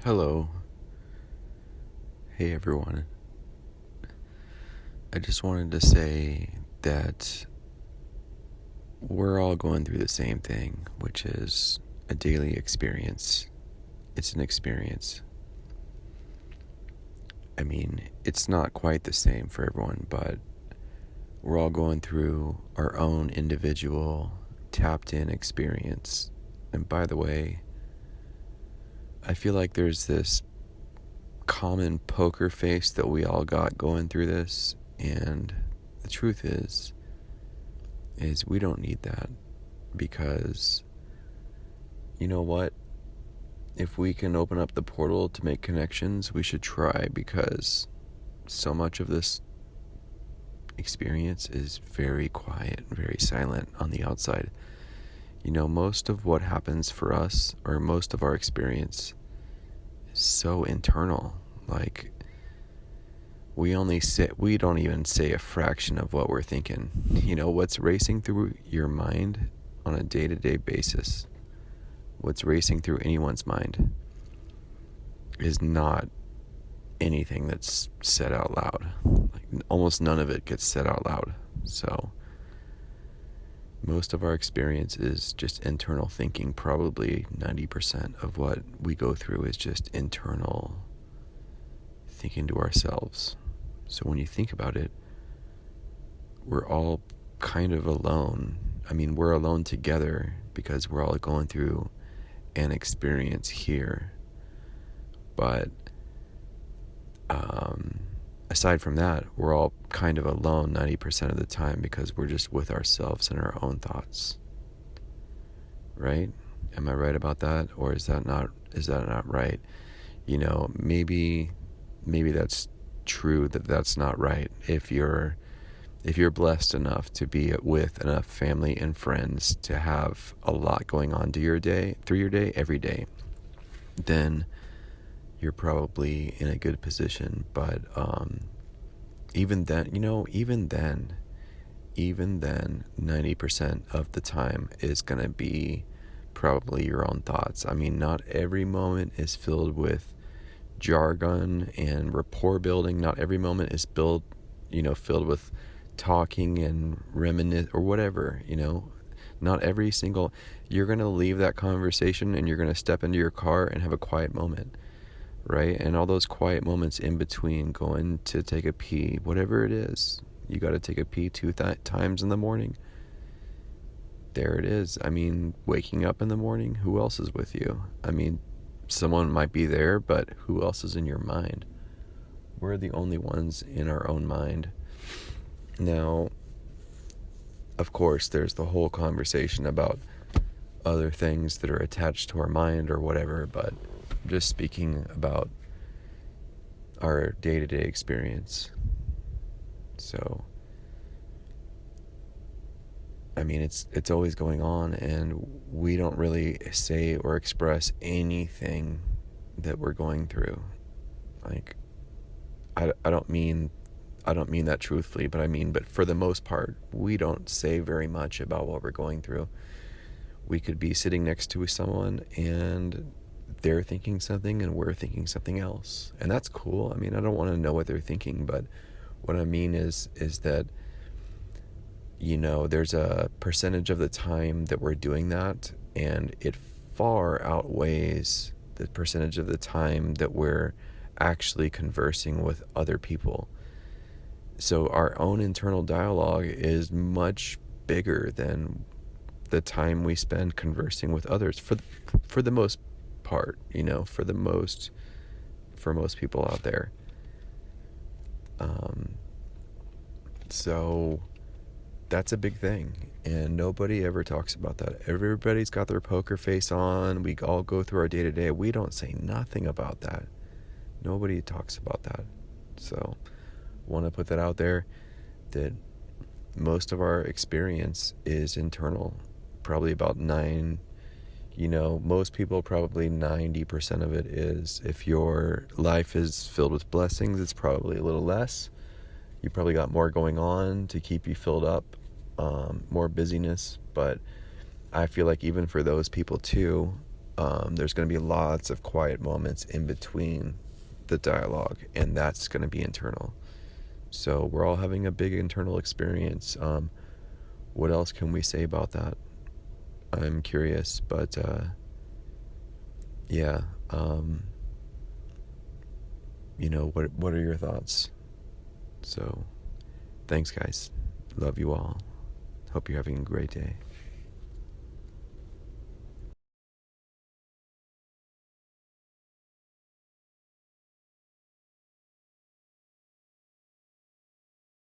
Hello. Hey everyone. I just wanted to say that we're all going through the same thing, which is a daily experience. It's an experience. I mean, it's not quite the same for everyone, but we're all going through our own individual tapped in experience. And by the way, I feel like there's this common poker face that we all got going through this, and the truth is we don't need that, because you know what, if we can open up the portal to make connections, we should try, because so much of this experience is very quiet, very silent on the outside. Most of what happens for us, or most of our experience, is so internal. Like, we don't even say a fraction of what we're thinking. What's racing through your mind on a day-to-day basis, what's racing through anyone's mind, is not anything that's said out loud. Like, almost none of it gets said out loud. So most of our experience is just internal thinking. Probably 90% of what we go through is just internal thinking to ourselves. So when you think about it, we're all kind of alone. I mean, we're alone together because we're all going through an experience here. But aside from that, we're all kind of alone 90% of the time, because we're just with ourselves and our own thoughts. Right? Am I right about that? Or is that not right? Maybe that's true, that's not right. If you're blessed enough to be with enough family and friends to have a lot going on through your day, every day, then you're probably in a good position. But even then, 90% of the time is going to be probably your own thoughts. I mean, not every moment is filled with jargon and rapport building. Not every moment is filled with talking and reminisce or whatever. Not every single, you're going to leave that conversation and you're going to step into your car and have a quiet moment, right? And all those quiet moments in between, going to take a pee, whatever it is, you got to take a pee 2 times in the morning. There it is. I mean, waking up in the morning, who else is with you? I mean, someone might be there, but who else is in your mind? We're the only ones in our own mind. Now, of course, there's the whole conversation about other things that are attached to our mind or whatever, but I'm just speaking about our day-to-day experience. So, I mean, it's always going on, and we don't really say or express anything that we're going through. Like, I don't mean that truthfully, but for the most part, we don't say very much about what we're going through. We could be sitting next to someone and they're thinking something and we're thinking something else, and that's cool. I mean, I don't want to know what they're thinking, but what I mean is that there's a percentage of the time that we're doing that, and it far outweighs the percentage of the time that we're actually conversing with other people. So our own internal dialogue is much bigger than the time we spend conversing with others, for the most part, for most people out there. So that's a big thing, and nobody ever talks about that. Everybody's got their poker face on. We all go through our day-to-day. We don't say nothing about that. Nobody talks about that. So want to put that out there, that most of our experience is internal. Probably about most people, probably 90% of it is. If your life is filled with blessings, it's probably a little less. You probably got more going on to keep you filled up, more busyness. But I feel like even for those people too, There's going to be lots of quiet moments in between the dialogue, and that's going to be internal. So we're all having a big internal experience. What else can we say about that? I'm curious, but yeah. What are your thoughts? So, thanks, guys. Love you all. Hope you're having a great day.